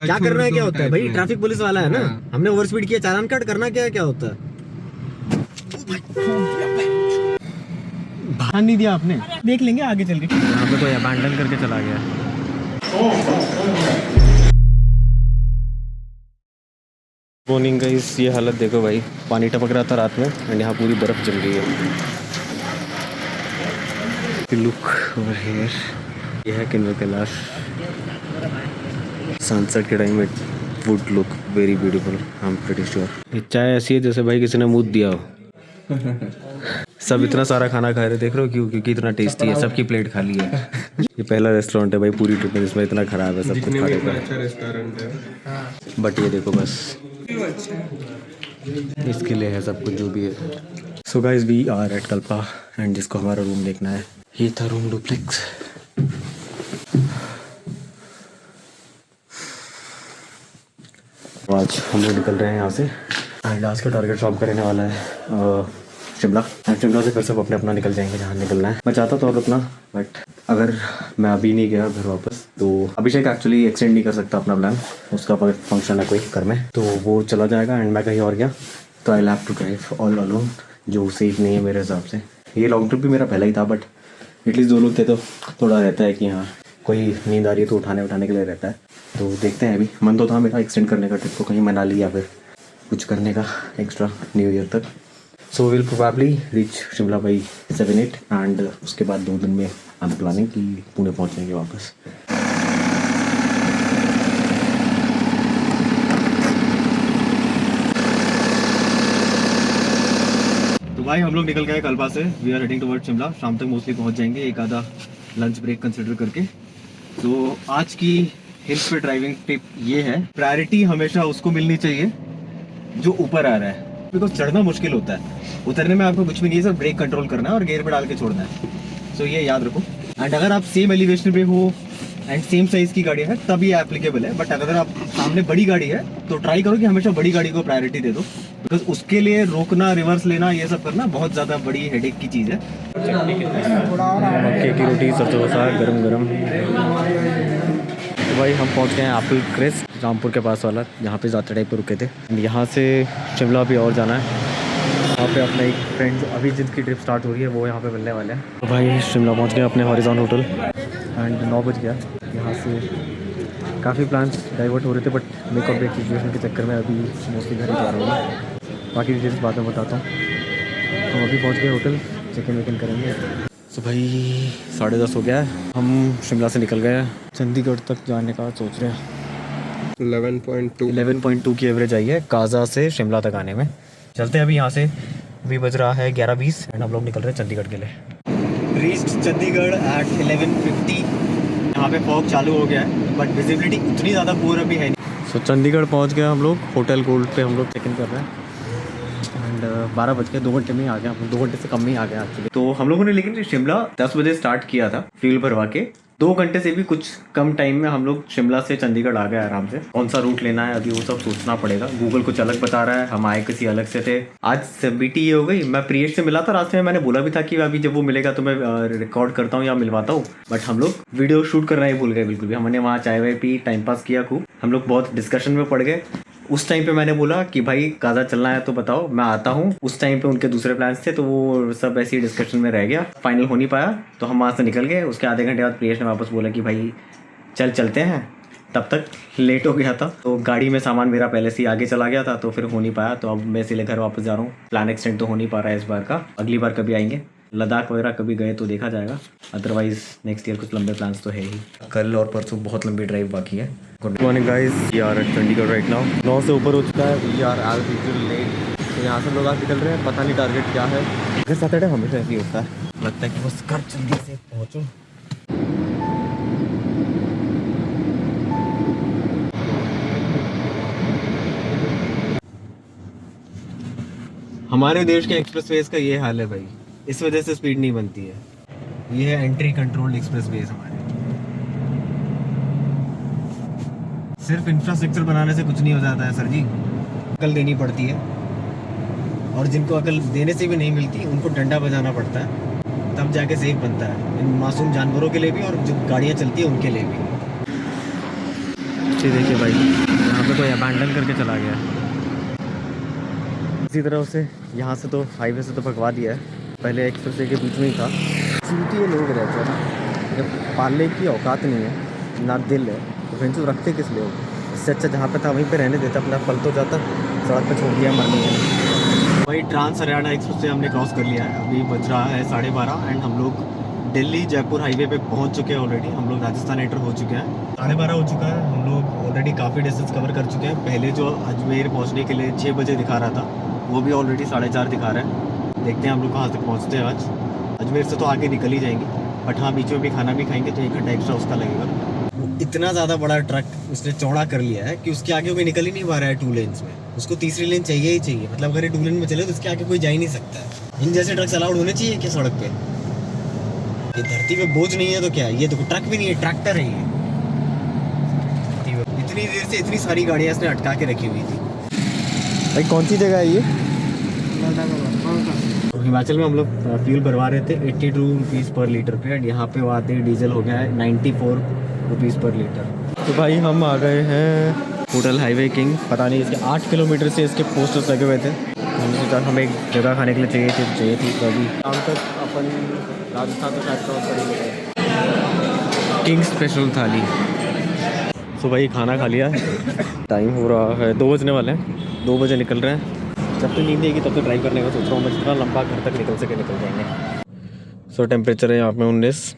क्या करना है, क्या होता है भाई, ट्रैफिक पुलिस वाला है ना। हमने ओवर स्पीड किया, चालान काट, करना क्या है, क्या होता है। ध्यान नहीं दिया आपने, देख लेंगे आगे चल के। यहाँ पे कोई अबैंडन करके चला गया। मॉर्निंग गाइस, ये हालत देखो भाई, पानी टपक रहा था रात में एंड यहाँ पूरी बर्फ जम रही है। लुक ओवर हियर, ये है किन्नर कैलाश। सनसेट के time it would look very beautiful, I am pretty sure. ये चाय ऐसी है जैसे भाई किसी ने मूत दिया हो। सब इतना सारा खाना खा रहे, देख रहे हो क्यों? क्योंकि इतना टेस्टी है, सबकी प्लेट खाली है। ये पहला रेस्टोरेंट है भाई पूरी ट्रिप में जिसमें इतना खराब है सब कुछ खाने का। अच्छा रेस्टोरेंट है बट ये देखो बस इसके लिए है सब कुछ जो भी है। So guys we are at Kalpa and जिसको हमारा रूम देखना है, ये था रूम डुप्लेक्स। आज हम लोग निकल रहे हैं यहाँ से एंड आज का टारगेट शॉप करने वाला है शिमला। शिमला से फिर सब अपने अपना निकल जाएंगे जहाँ निकलना है। मैं चाहता था और अपना, बट अगर मैं अभी नहीं गया घर वापस तो अभिषेक एक्चुअली एक्सटेंड नहीं कर सकता अपना प्लान। उसका फंक्शन है कोई घर में, तो वो चला जाएगा एंड मैं कहीं और गया तो I have to drive all alone, जो सेफ नहीं है मेरे हिसाब से। ये लॉन्ग ट्रिप भी मेरा पहला ही था, बट एटलीस्ट 2 लोग थे तो थोड़ा रहता है कि हाँ कोई नींद आ रही है तो उठाने के लिए रहता है। तो देखते हैं, अभी मन तो था मेरा एक्सटेंड करने का ट्रिप को कहीं मनाली या फिर कुछ करने का एक्स्ट्रा न्यू ईयर तक। So will probably reach Shimla by 7-8 and उसके बाद 2 दिन में आई एम प्लानिंग कि पुणे पहुँचेंगे वापस। तो भाई हम लोग निकल गए कल्पा से, we are heading toward Shimla. शाम तक मोस्टली पहुँच जाएंगे, एक आधा लंच ब्रेक कंसिडर करके। तो आज की हिल्स पे ड्राइविंग टिप ये है, प्रायोरिटी हमेशा उसको मिलनी चाहिए जो ऊपर आ रहा है, बिकॉज चढ़ना मुश्किल होता है, उतरने में आपको कुछ भी नहीं है, सिर्फ ब्रेक कंट्रोल करना है और गियर पे डाल के छोड़ना है। सो ये याद रखो। एंड अगर आप सेम एलिवेशन पे हो एंड सेम साइज की गाड़ी है तब ये एप्लीकेबल है, बट अगर आप सामने बड़ी गाड़ी है तो ट्राई करो कि हमेशा बड़ी गाड़ी को प्रायोरिटी दे दो, बिकॉज उसके लिए रोकना, रिवर्स लेना, ये सब करना बहुत ज़्यादा बड़ी हेडेक की चीज़ है। मक्के की रोटी, सरसों का साग, गरम गरम। तो भाई हम पहुंच गए हैं एप्पल क्रेस्ट, रामपुर के पास वाला, जहाँ पे ज़्यादा टाइम पर रुके थे। यहाँ से शिमला भी और जाना है। यहाँ पे अपना एक फ्रेंड अभी जिनकी ट्रिप स्टार्ट हो रही है वो यहाँ पे मिलने वाले हैं। तो भाई शिमला पहुँच गए अपने हॉरिजॉन होटल एंड 9 बज गया। यहाँ से काफ़ी प्लान्स डाइवर्ट हो रहे थे, बट मेक और ब्रेक सिचुएशन के चक्कर में अभी मोस्टली घर ही जा रहा हूँ। बाकी डिटेल्स बाद में बताता हूँ। तो अभी पहुँच गए होटल, चेक इन वेक इन करेंगे। तो भाई 10:30 हो गया है, हम शिमला से निकल गए हैं। चंडीगढ़ तक जाने का सोच रहे हैं। 11.2 की एवरेज आई है काजा से शिमला तक आने में। चलते हैं अभी यहाँ से। अभी बज रहा है 11:20 एंड हम लोग निकल रहे हैं चंडीगढ़ के लिए। Reached Chandigarh at 11:50। यहाँ पे फॉग चालू हो गया है बट विजिबिलिटी उतनी ज़्यादा पूरा भी है नहीं। सो चंडीगढ़ पहुँच गए हम लोग, होटल गोल्ड पे हम लोग चेक इन कर रहे हैं एंड 12 बज के 2 घंटे में ही आ गए हम, 2 घंटे से कम में ही आ गए एक्चुअली। तो हम लोगों ने लेकिन शिमला 10 बजे स्टार्ट किया था फ्यूल भरवा के, 2 घंटे से भी कुछ कम टाइम में हम लोग शिमला से चंडीगढ़ आ गए आराम से। कौन सा रूट लेना है अभी वो सब सोचना पड़ेगा, गूगल कुछ अलग बता रहा है, हम आए किसी अलग से थे। आज सबमिटी ये हो गई। मैं प्रियेश से मिला था रास्ते में, मैंने बोला भी था कि अभी जब वो मिलेगा तो मैं रिकॉर्ड करता हूँ या मिलवाता हूँ, बट हम लोग वीडियो शूट करना ही भूल गए बिल्कुल भी। हमने वहाँ चाय वाय पी, टाइम पास किया खूब, हम लोग बहुत डिस्कशन में पड़ गए। उस टाइम पे मैंने बोला कि भाई काजा चलना है तो बताओ, मैं आता हूँ। उस टाइम पे उनके दूसरे प्लान्स थे तो वो सब ऐसे ही डिस्कशन में रह गया, फाइनल हो नहीं पाया। तो हम वहाँ से निकल गए। उसके आधे घंटे बाद प्रियेश ने वापस बोला कि भाई चलते हैं, तब तक लेट हो गया था। तो गाड़ी में सामान मेरा पहले से ही आगे चला गया था तो फिर हो नहीं पाया। तो अब मैं इसलिए घर वापस जा रहा हूँ। प्लान एक्सटेंड तो हो नहीं पा रहा है इस बार का, अगली बार कभी आएंगे। लद्दाख वगैरह कभी गए तो देखा जाएगा, अदरवाइज नेक्स्ट ईयर कुछ लंबे प्लान्स तो है ही। कल और परसों बहुत लंबी ड्राइव बाकी है। Good morning guys, we are at Chandigarh right now. 9 से ऊपर हो चुका है, we are as usual late. तो यहाँ से लोग आज निकल रहे हैं, पता नहीं टारगेट क्या है। अगर सैटरडे हमेशा ऐसे ही होता है, लगता है कि बस कर जल्दी से पहुँचो। हमारे देश के एक्सप्रेसवेज का ये हाल है भाई, इस वजह से स्पीड नहीं बनती है। ये है एंट्री कंट्रोल्ड एक्सप्रेसवेज हमारे। सिर्फ इंफ्रास्ट्रक्चर बनाने से कुछ नहीं हो जाता है सर जी, अकल देनी पड़ती है। और जिनको अकल देने से भी नहीं मिलती उनको डंडा बजाना पड़ता है, तब जाके सेफ बनता है, इन मासूम जानवरों के लिए भी और जो गाड़ियाँ चलती है उनके लिए भी। ये देखिए भाई, यहाँ पे कोई अबैंडन करके चला गया है। इसी तरह से यहाँ से तो हाईवे से तो भगवा दिया है, पहले एक्सप्रेस वे के बीच में ही था। चूतिए लोग रहते हैं ना, जब पालने की औकात नहीं है ना दिल है तो फिर रखते किस लिए हो। इससे अच्छा जहाँ पे था वहीं पे रहने देता, अपना पल तो जाता, सड़क पे छोड़ दिया मरने के लिए। वही ट्रांस हरियाणा एक्सप्रेस से हमने क्रॉस कर लिया है, अभी बज रहा है 12:30 एंड हम लोग दिल्ली जयपुर हाईवे पे पहुंच चुके हैं ऑलरेडी। हम लोग राजस्थान एंटर हो चुके हैं, 12:30 हो चुका है। हम लोग ऑलरेडी काफ़ी डिस्टेंस कवर कर चुके हैं। पहले जो अजमेर पहुंचने के लिए 6 बजे दिखा रहा था, वो भी ऑलरेडी 4:30 दिखा रहा है। देखते हैं हम लोग कहाँ तक पहुँचते हैं आज। अजमेर से तो आगे निकल ही जाएंगे, बट हाँ बीच में भी खाना भी खाएंगे तो 1 घंटा एक्स्ट्रा उसका लगेगा। इतना ज़्यादा बड़ा ट्रक उसने चौड़ा कर लिया है कि उसके आगे कोई निकल ही नहीं पा रहा है 2 लेन्स में। उसको तीसरी लेन चाहिए ही चाहिए, मतलब अगर ये 2 लेन में चले तो उसके आगे कोई जा ही नहीं सकता है। इन जैसे ट्रक्स अलाउड होने चाहिए क्या सड़क पे? ये धरती पे बोझ नहीं है तो क्या, ये तो ट्रक भी नहीं है, ट्रैक्टर है ये। इतनी देर से इतनी सारी गाड़ियाँ इसने अटका के रखी हुई थी। भाई कौन सी जगह है ये? तो हिमाचल में हम लोग फ्यूल भरवा रहे थे 82 रुपीज़ पर लीटर पे, एंड यहाँ पे वो आते ही डीजल हो गया है 94 रुपीज़ पर लीटर। तो भाई हम आ गए हैं होटल हाईवे किंग। पता नहीं इसके 8 किलोमीटर से इसके पोस्टर्स लगे हुए थे। हमने सोचा हमें एक जगह खाने के लिए चाहिए थी तो अभी शाम तक अपन राजस्थान तो शायद क्रॉस करेंगे। किंग स्पेशल थाली। तो भाई खाना खा लिया, टाइम हो रहा है 2 बजने वाले हैं, 2 बजे निकल रहे हैं। जब तक नींद आएगी तब तक ड्राइव करने का सोच रहा हूँ मैं, जितना लंबा घर तक निकल सके निकल जाएंगे। सो टेम्परेचर है यहाँ पे 19,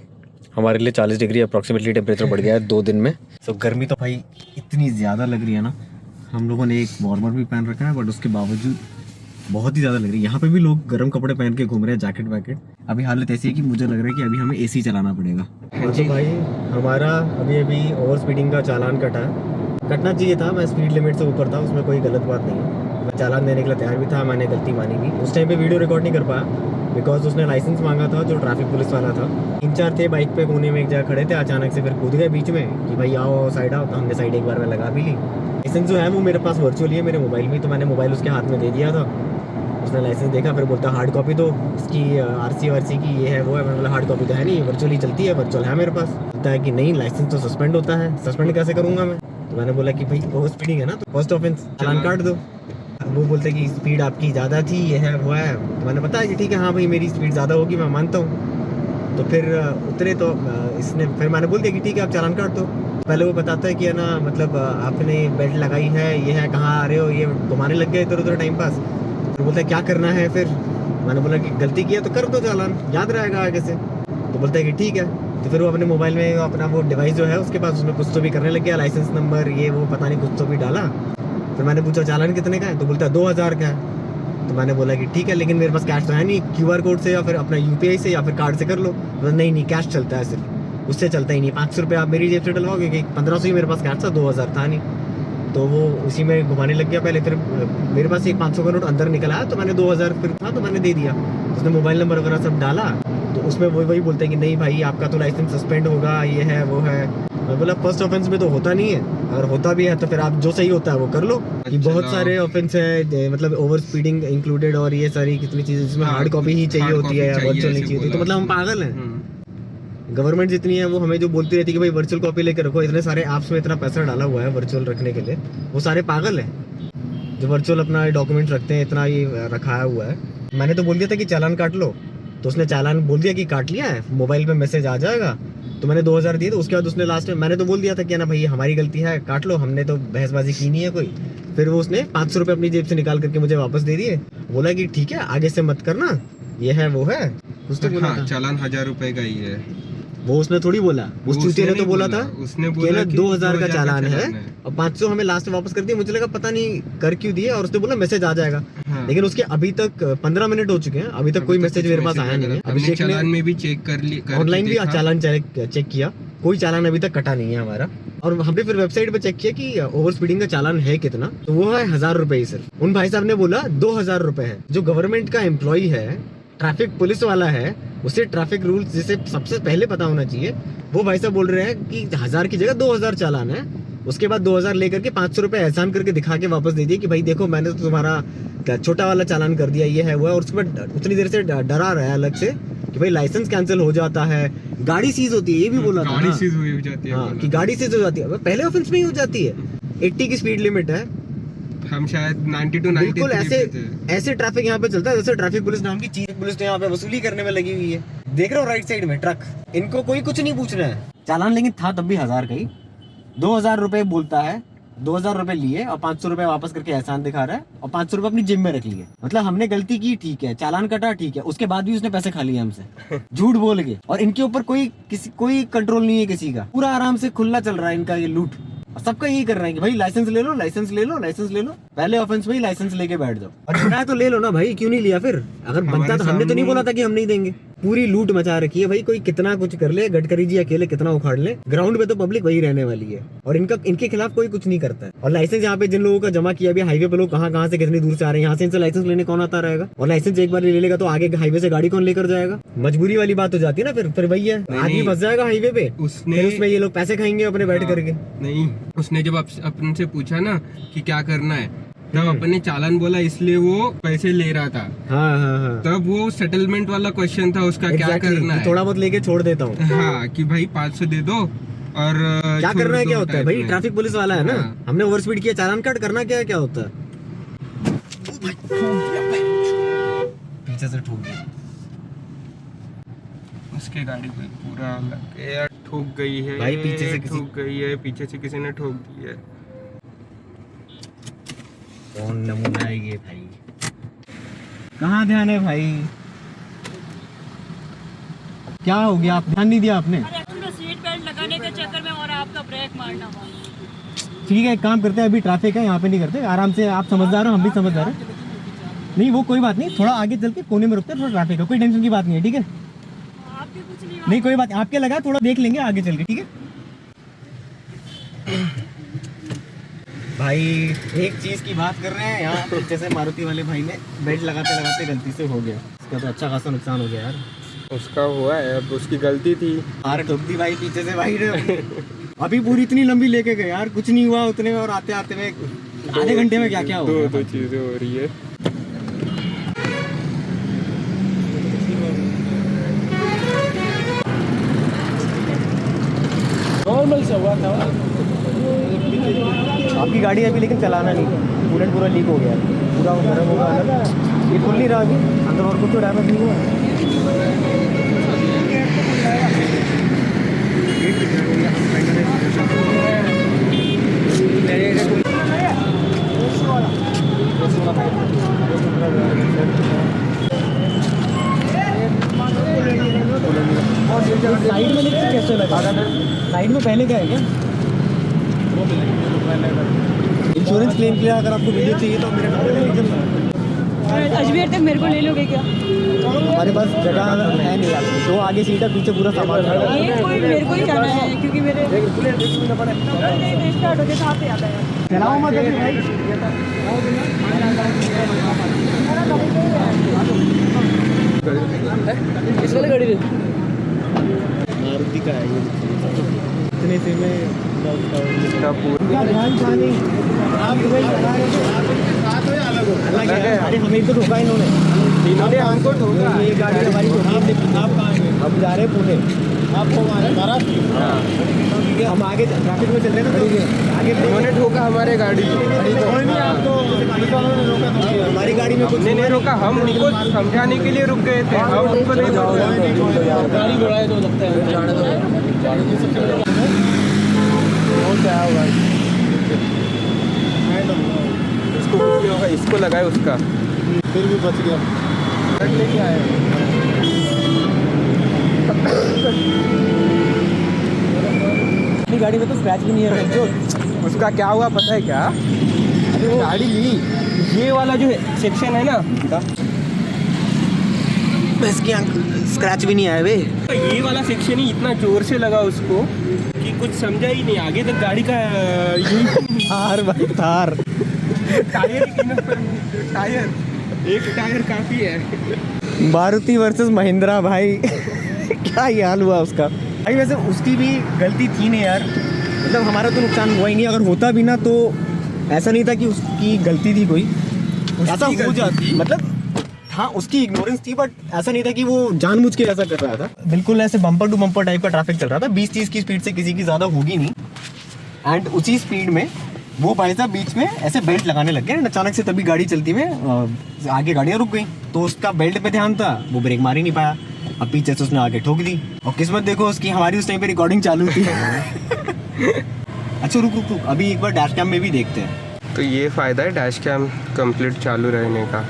हमारे लिए 40 डिग्री अप्रॉक्सीमेटली टेम्परेचर बढ़ गया है 2 दिन में। सो गर्मी तो भाई इतनी ज़्यादा लग रही है ना, हम लोगों ने एक वार्मर भी पहन रखा है, बट उसके बावजूद बहुत ही ज़्यादा लग रही है। यहाँ पे भी लोग गर्म कपड़े पहन के घूम रहे हैं, जैकेट वैकेट। अभी हालत ऐसी है कि मुझे लग रहा है कि अभी हमें AC चलाना पड़ेगा। तो भाई हमारा अभी ओवर स्पीडिंग का चालान कटना चाहिए था। मैं स्पीड लिमिट से ऊपर था, उसमें कोई गलत बात नहीं है। मैं चालान देने के लिए तैयार भी था, मैंने गलती मानी भी। उस टाइम पे वीडियो रिकॉर्ड नहीं कर पाया बिकॉज उसने लाइसेंस मांगा था, जो ट्रैफिक पुलिस वाला था। 3-4 थे बाइक पे, कोने में एक जगह खड़े थे, अचानक से फिर कूद गए बीच में कि भाई आओ साइड आओ। तो हमने साइड एक बार में लगा भी ली। लाइसेंस जो है वो मेरे पास वर्चुअली है मेरे मोबाइल में, तो मैंने मोबाइल उसके हाथ में दे दिया था। उसने लाइसेंस देखा, फिर बोलता हार्ड कॉपी दो इसकी, RC वारसी की, ये है वो है। मतलब हार्ड कॉपी तो है नहीं, वर्चुअली चलती है, वर्चुअल है मेरे पास। बोलता है कि नहीं लाइसेंस तो सस्पेंड होता है। सस्पेंड कैसे करूँगा मैं? तो मैंने बोला कि भाई ओवर स्पीडिंग है ना, तो फर्स्ट ऑफेंस चालान काट दो। वो बोलते कि स्पीड आपकी ज़्यादा थी, ये है वो है। तो मैंने बताया कि ठीक है हाँ भाई मेरी स्पीड ज़्यादा होगी, मैं मानता हूँ। तो फिर उतरे तो इसने फिर मैंने बोल दिया कि ठीक है आप चालान काट दो। पहले वो बताता है कि है ना, मतलब आपने बेल्ट लगाई है, ये है, कहाँ आ रहे हो, ये घुमाने लग गए इधर उधर टाइम पास। फिर बोलता है क्या करना है फिर? मैंने बोला कि गलती किया तो कर दो चालान, याद रहेगा आगे से। तो बोलता है कि ठीक है। तो फिर वो अपने मोबाइल में अपना वो डिवाइस जो है उसके पास, उसमें कुछ तो भी करने लग गया, लाइसेंस नंबर ये वो पता नहीं कुछ तो भी डाला। फिर मैंने पूछा चालान कितने का है? तो बोलता है 2000 का है। तो मैंने बोला कि ठीक है, लेकिन मेरे पास कैश तो है नहीं, QR कोड से या फिर अपना UPI से या फिर कार्ड से कर लो। तो नहीं कैश चलता है सिर्फ, उससे चलता ही नहीं। 500 रुपये आप मेरी जेब से डलवाओगे कि 1500 ही मेरे पास कैश था, 2000 था नहीं। तो वो उसी में घुमाने लग गया पहले। फिर मेरे पास एक 500 का नोट अंदर निकल आया, तो मैंने 2000 फिर था तो मैंने दे दिया। उसने मोबाइल नंबर वगैरह सब डाला, तो उसमें वही बोलते हैं कि नहीं भाई आपका तो लाइसेंस सस्पेंड होगा, ये है वो है। मैं बोला फर्स्ट ऑफेंस में तो होता नहीं है, अगर होता भी है तो फिर आप जो सही होता है वो कर लो। कि बहुत सारे ऑफेंस है, मतलब ओवर स्पीडिंग इंक्लूडेड और ये सारी कितनी चीज़ें जिसमें हार्ड कॉपी ही चाहिए होती है या वर्चुअल नहीं चाहिए। तो मतलब हम पागल हैं। गवर्नमेंट जितनी है वो हमें जो बोलती रहती है कि भाई वर्चुअल कॉपी लेकर रखो, इतने सारे ऐप्स में इतना पैसा डाला हुआ है वर्चुअल रखने के लिए, वो सारे पागल हैं जो वर्चुअल अपना डॉक्यूमेंट रखते हैं, इतना ये रखाया हुआ है। मैंने तो बोल दिया था कि चालान काट लो, तो उसने चालान बोल दिया कि काट लिया है, मोबाइल पे मैसेज आ जाएगा। तो मैंने 2000 दिए। तो उसके बाद उसने लास्ट में मैंने तो बोल दिया था कि ना भाई हमारी गलती है, काट लो, हमने तो बहसबाजी की नहीं है कोई। फिर वो उसने 500 रुपये अपनी जेब से निकाल करके मुझे वापस दे दिए। बोला कि ठीक है आगे से मत करना, ये है वो है कुछ तो बोला था। चालान 1000 रुपए का ही है। वो उसने थोड़ी बोला, उस चूतिया ने तो बोला था उसने बोला कि 2000 का चालान है और 500 हमें लास्ट में वापस कर दिया। मुझे लगा पता नहीं कर क्यों दिए, और उसने बोला मैसेज आ जाएगा। लेकिन उसके अभी तक 15 मिनट हो चुके हैं, अभी तक कोई मैसेज मेरे पास आया नहीं है। अभिषेक चालान में भी चेक कर लिया, ऑनलाइन भी चालान चेक किया, कोई चालान अभी तक कटा नहीं है हमारा। और हमने फिर वेबसाइट पे चेक किया कि ओवर स्पीडिंग का चालान है कितना, तो वो है 1000 रुपए ही सिर्फ। उन भाई साहब ने बोला 2000 रुपए है। जो गवर्नमेंट का एम्प्लॉय है, ट्रैफिक पुलिस वाला है, उसे ट्रैफिक रूल्स जिसे सबसे पहले पता होना चाहिए, वो भाई साहब बोल रहे हैं कि 1000 की जगह 2000 चालान है। उसके बाद 2000 लेकर के 500 रुपए एहसान करके दिखा के वापस दे दिए कि भाई देखो मैंने तो तुम्हारा छोटा वाला चालान कर दिया, ये है वो है। और उसके बाद उतनी देर से डरा रहा है अलग से कि भाई लाइसेंस कैंसिल हो जाता है, गाड़ी सीज होती है, ये भी बोला था गाड़ी ना। सीज हुई जाती है हाँ, बोला कि था। गाड़ी सीज हो जाती है। अब पहले ऑफेंस में ही हो जाती है। 80 की स्पीड लिमिट है। हम शायद 90 to 93 बिल्कुल ऐसे पे थे। ऐसे ट्रैफिक यहाँ पे चलता है जैसे ट्रैफिक पुलिस नाम की चीज पुलिस ने यहाँ पे वसूली करने में लगी हुई है। देख रहे हो राइट साइड में ट्रक, इनको कोई कुछ नहीं पूछना है। चालान लेकिन था तब भी 1000 का ही। 2000 रुपए बोलता है, 2000 रुपए लिए और 500 रुपए वापस करके एहसान दिखा रहा है और 500 रुपए अपनी जिम में रख लिए। मतलब हमने गलती की, ठीक है, चालान कटा, ठीक है, उसके बाद भी उसने पैसे खा लिए हमसे झूठ बोल के। और इनके ऊपर कोई कंट्रोल नहीं है किसी का, पूरा आराम से खुला चल रहा है इनका ये लूट। और सबका यही कर रहे हैं कि भाई लाइसेंस ले लो, लाइसेंस ले लो, लाइसेंस ले लो। पहले ऑफेंस में ही लाइसेंस लेके बैठ जाओ। और बनाया तो ले लो ना भाई, क्यों नहीं लिया फिर? अगर बनता तो हमने तो नहीं बोला था कि हम नहीं देंगे। पूरी लूट मचा रखी है भाई, कोई कितना कुछ कर ले, गडकरी जी अकेले कितना उखाड़ ले, ग्राउंड पे तो पब्लिक वही रहने वाली है। और इनके खिलाफ कोई कुछ नहीं करता है। और लाइसेंस यहाँ पे जिन लोगों का जमा किया अभी हाईवे पे, लोग कहाँ से कितनी दूर से आ रहे हैं, यहाँ से इनसे लाइसेंस लेने कौन आता रहेगा? और लाइसेंस एक बार ले लेगा तो आगे हाईवे से गाड़ी कौन लेकर जाएगा? मजबूरी वाली बात हो जाती है ना। फिर वही है, आदमी फंस जाएगा हाईवे पे, फिर उसमें ये लोग पैसे खाएंगे अपने बैठ करके। नहीं, उसने जब अपन से पूछा ना कि क्या करना है, तब अपन ने चालान बोला, इसलिए वो पैसे ले रहा था। हाँ। तब वो सेटलमेंट वाला क्वेश्चन था उसका, क्या करना है? थोड़ा बहुत लेके छोड़ देता हूँ। हाँ, कि भाई 500 दे दो और क्या करना है, क्या होता है भाई? ट्रैफिक पुलिस वाला है ना। हाँ। हमने ओवर स्पीड किया, चालान काट, करना क्या होता है? पीछे से ठोक दिया उसके गाड़ी पे पूरा लग गया, ठोक गई है भाई, पीछे से ठोक गई है, पीछे से किसी ने ठोक दी है। कौन नमूना है ये भाई? कहाँ ध्यान है भाई? क्या हो गया? आप ध्यान नहीं दिया आपने? सीट बेल्ट लगाने के चक्कर में और आपका ब्रेक मारना हुआ। ठीक है, एक काम करते हैं, अभी ट्रैफिक है, यहाँ पे नहीं करते, आराम से। आप समझदार हो, हम भी समझदार हैं। नहीं वो कोई बात नहीं, थोड़ा आगे चल के कोने में रुकते हैं, थोड़ा ट्रैफिक है, कोई टेंशन की बात नहीं है, ठीक है? आपके कुछ नहीं नहीं कोई बात, आपके लगा, थोड़ा देख लेंगे आगे चल के, ठीक है? भाई एक चीज की बात कर रहे हैं यहाँ पीछे से मारुति वाले भाई ने बेल्ट लगाते लगाते गलती से हो गया, इसका तो अच्छा खासा नुकसान हो गया यार। उसका हुआ है, अब उसकी गलती थी। अरे ठोक दी भाई पीछे से भाई ने। अभी पूरी इतनी लंबी लेके गए यार, कुछ नहीं हुआ उतने में, और आते आते में आधे घंटे में क्या हो गया? दो चीजें हो रही है। नॉर्मल से हुआ था। आपकी गाड़ी अभी लेकिन चलाना नहीं, कूलेंट पूरा लीक हो गया, पूरा गर्म हो गया, ये खुल नहीं रहा अभी, अंदर और कुछ तो डैमेज नहीं हुआ। साइड में लेकिन कैसे लगा? साइड में पहले का है क्या? इंश्योरेंस क्लेम के लिए अगर आपको वीडियो चाहिए तो मेरे नंबर पे लिख दो। अजमेर तक मेरे को ले लोगे क्या? हमारे पास जगह है नहीं यार, दो आगे सीट है, पीछे पूरा सामान है। ये कोई मेरे को ही जाना है क्योंकि मेरे स्टार्ट हो गए, कहाँ पे आता है? चलाओ मत अभी भाई। इस वाले गाड़ी मारुति का है ये, इतने से में ध्यान था नहीं। आप दुबई चला रहे थे, अलग है। अरे हमें तो ठोका इन्होंने हमको ठोका। ये गाड़ी हमारी ठोकी। आप कहाँ गए? हम जा रहे हैं पुणे। आप महाराष्ट्र? हम आगे ट्रैफिक में चल रहे हैं ना, आगे उन्होंने ठोका हमारे गाड़ी। आपको हमारी गाड़ी में कुछ नहीं रोका, हम उनको समझाने के लिए रुक गए थे। हम उनको नहीं गाड़ी बढ़ाए तो लगता है जाने दो। क्या होगा इसको कुछ नहीं होगा, इसको लगाए उसका, फिर भी बच गया। लेके आए। अपनी गाड़ी में तो स्क्रैच भी नहीं है जो। उसका क्या हुआ पता है क्या? अरे वो गाड़ी ली, ये वाला जो सेक्शन है ना, इसकी स्क्रैच भी नहीं आया वे। ये वाला सेक्शन ही इतना जोर से लगा उसको कि कुछ समझा ही नहीं। आगे तक गाड़ी का थार भाई थार। टायर एक टायर काफी है। मारुति वर्सेस महिंद्रा भाई। क्या ही हाल हुआ उसका भाई। वैसे उसकी भी गलती थी नहीं यार, मतलब हमारा तो नुकसान हुआ ही नहीं। अगर होता भी ना तो ऐसा नहीं था कि उसकी गलती थी कोई, ऐसा हो जाती। मतलब हाँ उसकी इग्नोरेंस थी, बट ऐसा नहीं था कि वो जानबूझ के ऐसा कर रहा था। बिल्कुल ऐसे बम्पर टू बम्पर टाइप का ट्रैफिक चल रहा था, 20-30 की स्पीड से किसी की ज़्यादा होगी नहीं। एंड उसी स्पीड में वो भाई साहब बीच में ऐसे बेल्ट लगाने लग गए, एंड अचानक से तभी गाड़ी चलती में आगे गाड़ियाँ रुक गई, तो उसका बेल्ट पे ध्यान था, वो ब्रेक मार ही नहीं पाया। अब पीछे से उसने आगे ठोक दी, और किस्मत देखो उसकी, हमारी उस टाइम पे रिकॉर्डिंग चालू थी। अच्छा रुक रुक रुक, अभी एक बार डैश कैम में भी देखते हैं। तो ये फ़ायदा है डैश कैम कंप्लीट चालू रहने का।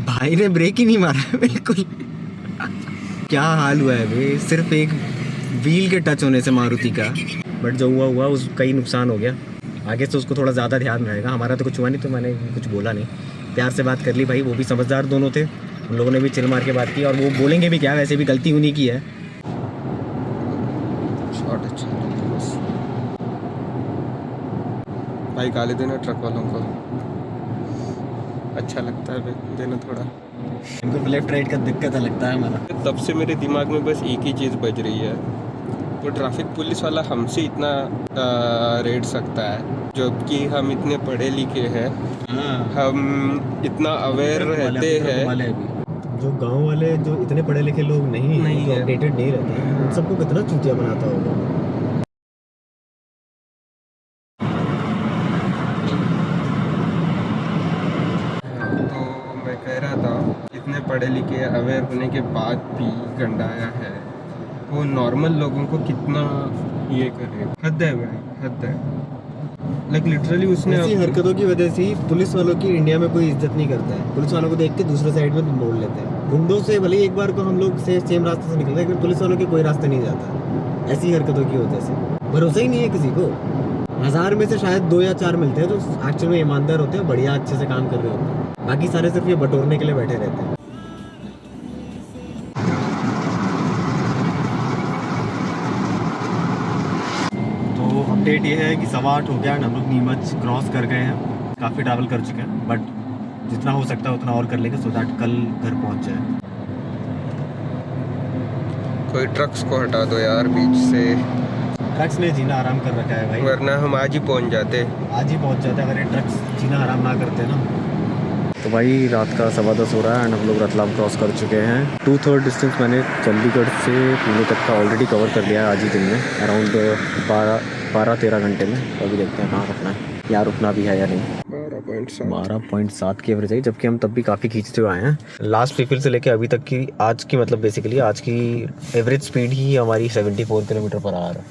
भाई ने ब्रेक ही नहीं मारा बिल्कुल। क्या हाल हुआ है भाई, सिर्फ एक व्हील के टच होने से मारुति का, बट जो हुआ हुआ उसका ही नुकसान हो गया। आगे से उसको थोड़ा ज़्यादा ध्यान रहेगा, हमारा तो कुछ हुआ नहीं, तो मैंने कुछ बोला नहीं, प्यार से बात कर ली भाई, वो भी समझदार दोनों थे, उन लोगों ने भी चिल मार के बात की, और वो बोलेंगे भी क्या, वैसे भी गलती उन्हीं की है। शॉट अच्छा है बस। भाई गाली देना ट्रक वालों को अच्छा लगता है देना थोड़ा। इनको लेफ्ट राइट का दिक्कत लगता है हमारा। तब से मेरे दिमाग में बस एक ही चीज़ बज रही है, वो ट्रैफिक पुलिस वाला हमसे इतना रेट सकता है, जबकि हम इतने पढ़े लिखे हैं, हम इतना अवेयर रहते हैं। जो गांव वाले, जो इतने पढ़े लिखे लोग नहीं जो अपडेटेड नहीं रहते हैं, उन सबको कितना चूतिया बनाता होगा। तो मैं कह रहा था, इतने पढ़े लिखे अवेयर होने के बाद भी गंडाया है, वो नॉर्मल लोगों को कितना ये करे। हद है भाई, हद है। लाइक लिटरली उसने ऐसी हरकतों की वजह से ही पुलिस वालों की इंडिया में कोई इज्जत नहीं करता है। पुलिस वालों को देख के दूसरे साइड में मोड़ लेते हैं। गुंडों से भले एक बार को हम लोग से सेम रास्ते से निकलते हैं, लेकिन पुलिस वालों के कोई रास्ते नहीं जाता ऐसी हरकतों की वजह से। भरोसा ही नहीं है किसी को। 1000 में से शायद 2 या 4 मिलते हैं जो एक्चुअल में ईमानदार होते हैं, बढ़िया अच्छे से काम कर रहे होते हैं, बाकी सारे सिर्फ ये बटोरने के लिए बैठे रहते हैं। अपडेट ये है कि 8:15 हो गया, हम लोग नीमच क्रॉस कर गए हैं, काफ़ी ट्रैवल कर चुके हैं, बट जितना हो सकता है उतना और कर लेंगे, सो दैट कल घर पहुंच जाए। कोई ट्रक्स को हटा दो यार बीच से, ट्रक्स ने जीना आराम कर रखा है भाई, वरना हम आज ही पहुंच जाते। अगर ये ट्रक्स जीना आराम ना करते ना। तो भाई रात का 10:15 हो रहा है, एंड हम लोग रतलाम क्रॉस कर चुके हैं। 2/3 डिस्टेंस मैंने चंडीगढ़ से पुणे तक का ऑलरेडी कवर कर लिया है आज ही दिन में, अराउंड 12-13 घंटे में। तो अभी देखते हैं कहाँ रुकना है, या रुकना भी है या नहीं। 12.7 की एवरेज है, जबकि हम तब भी काफ़ी खींचते हुए आए हैं। लास्ट रिफिल से लेके अभी तक की आज की, मतलब बेसिकली आज की एवरेज स्पीड ही हमारी 74 किलोमीटर पर आ रहा है।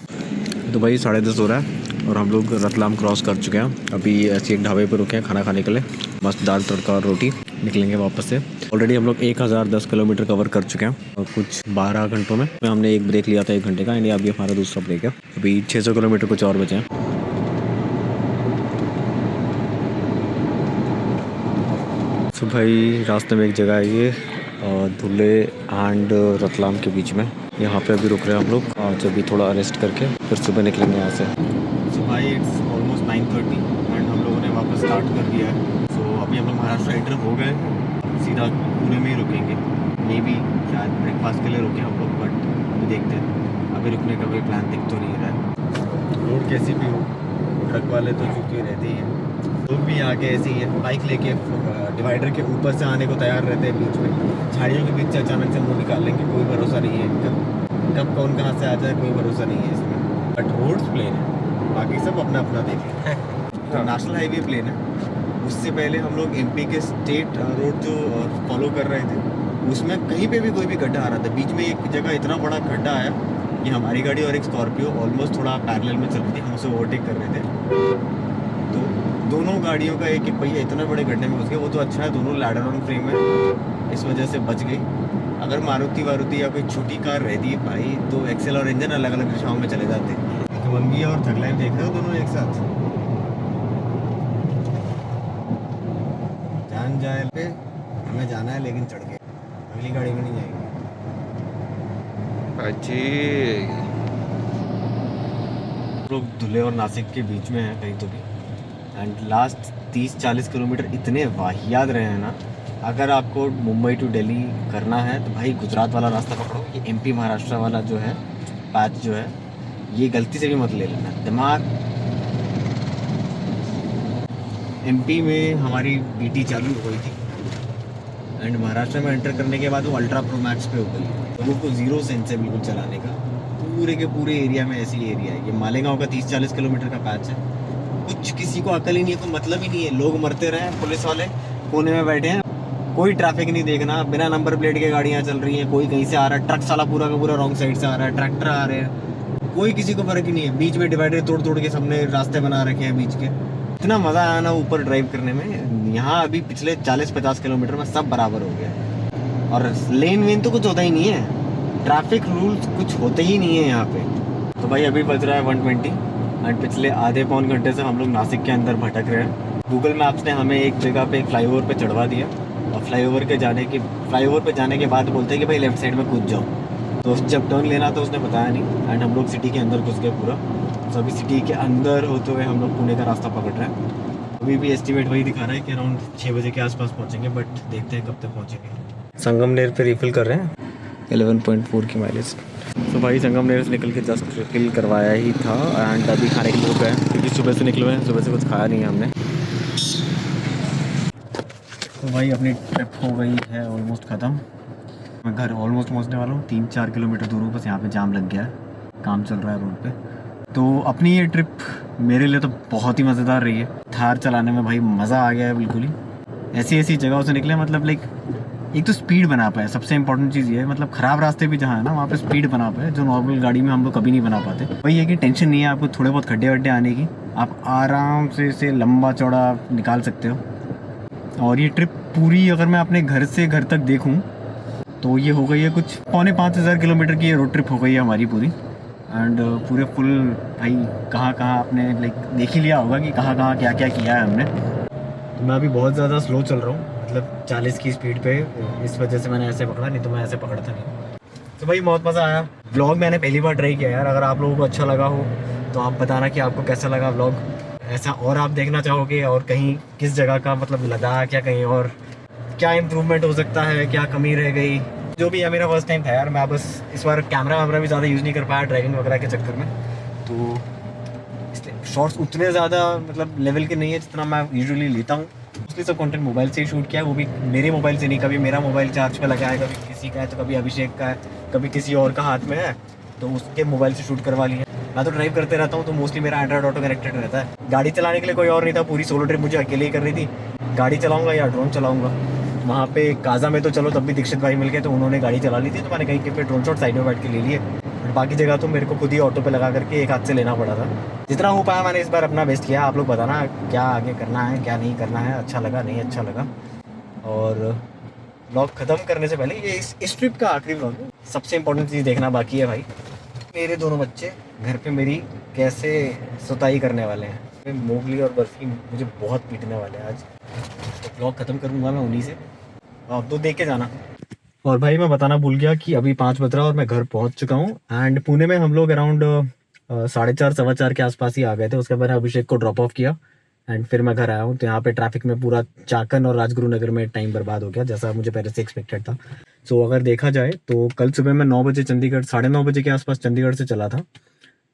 तो भाई 10:30 हो रहा है और हम लोग रतलाम क्रॉस कर चुके हैं। अभी ऐसे एक ढाबे पर रुके हैं खाना खाने के लिए, मस्त दाल तड़का और रोटी। निकलेंगे वापस से। ऑलरेडी हम लोग 1010 किलोमीटर कवर कर चुके हैं और कुछ 12 घंटों में हमने एक ब्रेक लिया था 1 घंटे का, यानी अभी हमारा दूसरा ब्रेक है। अभी 600 किलोमीटर कुछ और बचे हैं। तो भाई रास्ते में एक जगह है ये धुले एंड रतलाम के बीच में, यहाँ पे अभी रुक रहे हैं हम लोग। आज अभी थोड़ा रेस्ट करके फिर सुबह निकलेंगे यहाँ से। सो भाई इट्स ऑलमोस्ट 9:30 एंड हम लोगों ने वापस स्टार्ट कर दिया है। सो अभी हम लोग महाराष्ट्र एंटर हो गए, सीधा पुणे में ही रुकेंगे। मे बी शायद ब्रेकफास्ट के लिए रुके हम लोग, बट अभी देखते हैं। अभी रुकने का कोई प्लान दिख तो नहीं रहा है। रोड कैसी भी हो, ट्रक वाले तो चुके रहते ही हैं, लोग भी आगे ऐसे ही है, बाइक लेके डिवाइडर के ऊपर से आने को तैयार रहते हैं। बीच में झाड़ियों के बीच से अचानक से मुंह निकाल लेंगे, कोई भरोसा नहीं है कब कौन कहाँ से आ जाए, कोई भरोसा नहीं है इसमें। बट रोड्स प्लेन है, बाकी सब अपना अपना देखें। तो नेशनल हाईवे प्लेन है। उससे पहले हम लोग एमपी के स्टेट रोड जो फॉलो कर रहे थे, उसमें कहीं पे भी कोई भी गड्ढा आ रहा था। बीच में एक जगह इतना बड़ा गड्ढा आया कि हमारी गाड़ी और एक स्कॉर्पियो ऑलमोस्ट थोड़ा पैरेलल में चल रही थी, हम उसे ओवरटेक कर रहे थे। तो दोनों गाड़ियों का एक एक पहिया इतना बड़े गड्ढे में घुस गया। वो तो अच्छा है दोनों लैडर ऑन फ्रेम है, इस वजह से बच गई। अगर मारुति वारुति या कोई छोटी कार रहती भाई, तो एक्सेल और इंजन अलग अलग दिशाओं में चले जाते। खमंगी और थगलाइन देख रहे हो दोनों एक साथ। जान जाए पे हमें जाना है, लेकिन चढ़ के अगली गाड़ी में नहीं जाएंगे। अच्छी लोग धुले और नासिक के बीच में हैं कहीं तो भी, एंड लास्ट 30-40 किलोमीटर इतने वाहियात रहे हैं ना। अगर आपको मुंबई टू दिल्ली करना है तो भाई गुजरात वाला रास्ता पकड़ो। ये एमपी महाराष्ट्र वाला जो है पैच जो है, ये गलती से भी मत ले लेना। दिमाग एमपी में हमारी बीटी चालू हो गई थी एंड महाराष्ट्र में एंटर करने के बाद वो अल्ट्रा प्रो मैक्स पे हो गई। तो वो ज़ीरो सेंस है बिल्कुल चलाने का। पूरे के पूरे एरिया में ऐसी एरिया है। ये मालेगांव का 30-40 किलोमीटर का पैच है। कुछ किसी को अकल ही नहीं है, कोई मतलब ही नहीं है। लोग मरते रहे, पुलिस वाले कोने में बैठे हैं, कोई ट्रैफिक नहीं देखना, बिना नंबर प्लेट के गाड़ियाँ चल रही हैं, कोई कहीं से आ रहा है, ट्रक साला पूरा का पूरा रॉन्ग साइड से आ रहा है, ट्रैक्टर आ रहे हैं, कोई किसी को फर्क ही नहीं है। बीच में डिवाइडर तोड़ तोड़ के सबने रास्ते बना रखे हैं बीच के। इतना मज़ा आया ना ऊपर ड्राइव करने में। यहाँ अभी पिछले 40-50 किलोमीटर में सब बराबर हो गया और लेन वेन तो कुछ होता ही नहीं है, ट्रैफिक रूल्स कुछ होते ही नहीं है यहाँ पे। तो भाई अभी बज रहा है 1:20 एंड पिछले आधे पौन घंटे से हम लोग नासिक के अंदर भटक रहे हैं। गूगल मैप्स ने हमें एक जगह पे एक फ्लाईओवर पे चढ़वा दिया और फ्लाईओवर पे जाने के बाद बोलते हैं कि भाई लेफ्ट साइड में कूद जाओ। तो जब टर्न लेना था उसने बताया नहीं एंड हम लोग सिटी के अंदर घुस गए पूरा। तो अभी सिटी के अंदर होते हुए हम लोग पुणे का रास्ता पकड़ रहे हैं। अभी भी एस्टिमेट वही दिखा रहा है कि अराउंड 6 बजे के आसपास पहुँचेंगे, बट देखते हैं कब तक पहुँचेंगे। संगमनेर पे रिफिल कर रहे हैं 11.4 की माइलेज। तो भाई संगमनेर से निकल के जस्ट रिफिल करवाया ही था एंड अभी खाने के लिए रुक गए क्योंकि सुबह से निकले हुए हैं, सुबह से कुछ खाया नहीं है हमने। तो भाई अपनी ट्रिप हो गई है ऑलमोस्ट ख़त्म। मैं घर ऑलमोस्ट पहुंचने वाला हूँ। 3-4 किलोमीटर दूर हूँ, बस यहाँ पे जाम लग गया है, काम चल रहा है रोड पे। तो अपनी ये ट्रिप मेरे लिए तो बहुत ही मज़ेदार रही है। थार चलाने में भाई मज़ा आ गया है बिल्कुल ही। ऐसी ऐसी जगहों से निकले, मतलब लाइक एक तो स्पीड बना पाए, सबसे इंपॉर्टेंट चीज़ ये है। मतलब ख़राब रास्ते भी जहाँ है ना वहाँ पे स्पीड बना पाए, जो नॉर्मल गाड़ी में हम लोग कभी नहीं बना पाते। वही है कि टेंशन नहीं है आपको थोड़े बहुत खड्डे वड्डे आने की, आप आराम से इसे लंबा चौड़ा निकाल सकते हो। और ये ट्रिप पूरी अगर मैं अपने घर से घर तक देखूँ तो ये हो गई है कुछ 4,500 किलोमीटर की ये रोड ट्रिप हो गई है हमारी पूरी। एंड पूरे फुल भाई कहाँ आपने लाइक देख ही लिया होगा कि कहाँ क्या क्या किया है हमने। तो मैं अभी बहुत ज़्यादा स्लो चल रहा हूँ, मतलब 40 की स्पीड पे, इस वजह से मैंने ऐसे पकड़ा, नहीं तो मैं ऐसे पकड़ता नहीं। तो भाई बहुत मज़ा आया। व्लॉग मैंने पहली बार ट्राई किया यार। अगर आप लोगों को अच्छा लगा हो तो आप बताना कि आपको कैसा लगा व्लॉग। ऐसा और आप देखना चाहोगे और कहीं किस जगह का, मतलब लद्दाख या कहीं और क्या इम्प्रूवमेंट हो सकता है, क्या कमी रह गई। जो भी है मेरा फर्स्ट टाइम था यार। मैं बस इस बार कैमरा वैमरा भी ज़्यादा यूज़ नहीं कर पाया ड्राइविंग वगैरह के चक्कर में, तो इसलिए शॉर्ट्स उतने ज़्यादा मतलब लेवल के नहीं है जितना मैं यूजुअली लेता हूँ। मोस्टली सब कंटेंट मोबाइल से ही शूट किया है, वो भी मेरे मोबाइल से नहीं। कभी मेरा मोबाइल चार्ज पे लगा है, कभी किसी का है, तो कभी अभिषेक का है, कभी किसी और का हाथ में है, तो उसके मोबाइल से शूट करवा लिया। मैं तो ड्राइव करते रहता हूँ तो मोस्टली मेरा एंड्रॉइड ऑटो कनेक्टेड रहता है। गाड़ी चलाने के लिए कोई और नहीं था, पूरी सोलो ट्रिप मुझे अकेले ही करनी थी। गाड़ी चलाऊँगा या ड्रोन चलाऊँगा। वहाँ पे काजा में तो चलो तब भी दीक्षित भाई मिल गए, तो उन्होंने गाड़ी चला ली थी, तो मैंने कहीं के पे ड्रोन शॉट साइड में बैठ के ले लिए। बाकी जगह तो मेरे को खुद ही ऑटो पे लगा करके एक हाथ से लेना पड़ा था। जितना हो पाया मैंने इस बार अपना बेस्ट किया। आप लोग बताना क्या आगे करना है, क्या नहीं करना है, अच्छा लगा नहीं अच्छा लगा। और व्लॉग ख़त्म करने से पहले ये इस ट्रिप का आखिरी व्लॉग है। सबसे इंपॉर्टेंट चीज़ देखना बाकी है भाई, मेरे दोनों बच्चे घर पे मेरी कैसे सुताई करने वाले हैं। मोगली और बर्फ़ी मुझे बहुत पीटने वाले हैं आज। तो व्लॉग ख़त्म करूँगा मैं उन्हीं से, आप तो देख के जाना। और भाई मैं बताना भूल गया कि अभी 5 बज रहा और मैं घर पहुंच चुका हूं। एंड पुणे में हम लोग अराउंड 4:30-4:15 के आसपास ही आ गए थे। उसके बाद अभिषेक को ड्रॉप ऑफ किया एंड फिर मैं घर आया हूं। तो यहाँ पे ट्रैफिक में पूरा चाकन और राजगुरु नगर में टाइम बर्बाद हो गया, जैसा मुझे पहले से एक्सपेक्टेड था। सो अगर देखा जाए तो कल सुबह मैं 9 बजे चंडीगढ़, 9:30 बजे के आसपास चंडीगढ़ से चला था।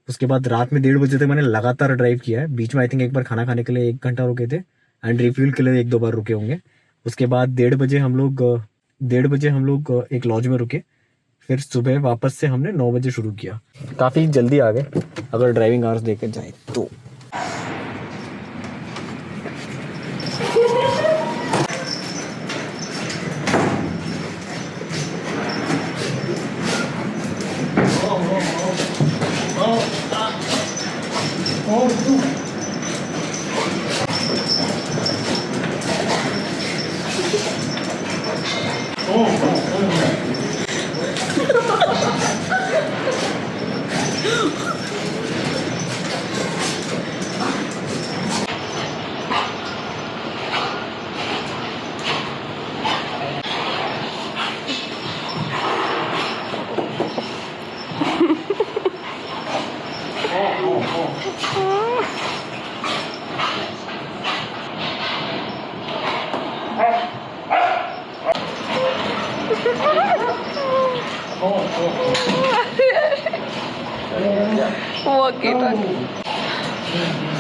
उसके बाद रात में 1:30 बजे तक मैंने लगातार ड्राइव किया है। बीच में आई थिंक एक बार खाना खाने के लिए 1 घंटा रुके थे एंड रिफ्यूल के लिए 1-2 बार रुके होंगे। उसके बाद 1:30 बजे हम लोग एक लॉज में रुके। फिर सुबह वापस से हमने 9 बजे शुरू किया। काफ़ी जल्दी आ गए अगर ड्राइविंग आवर्स देखे जाए तो। Walkie talkie.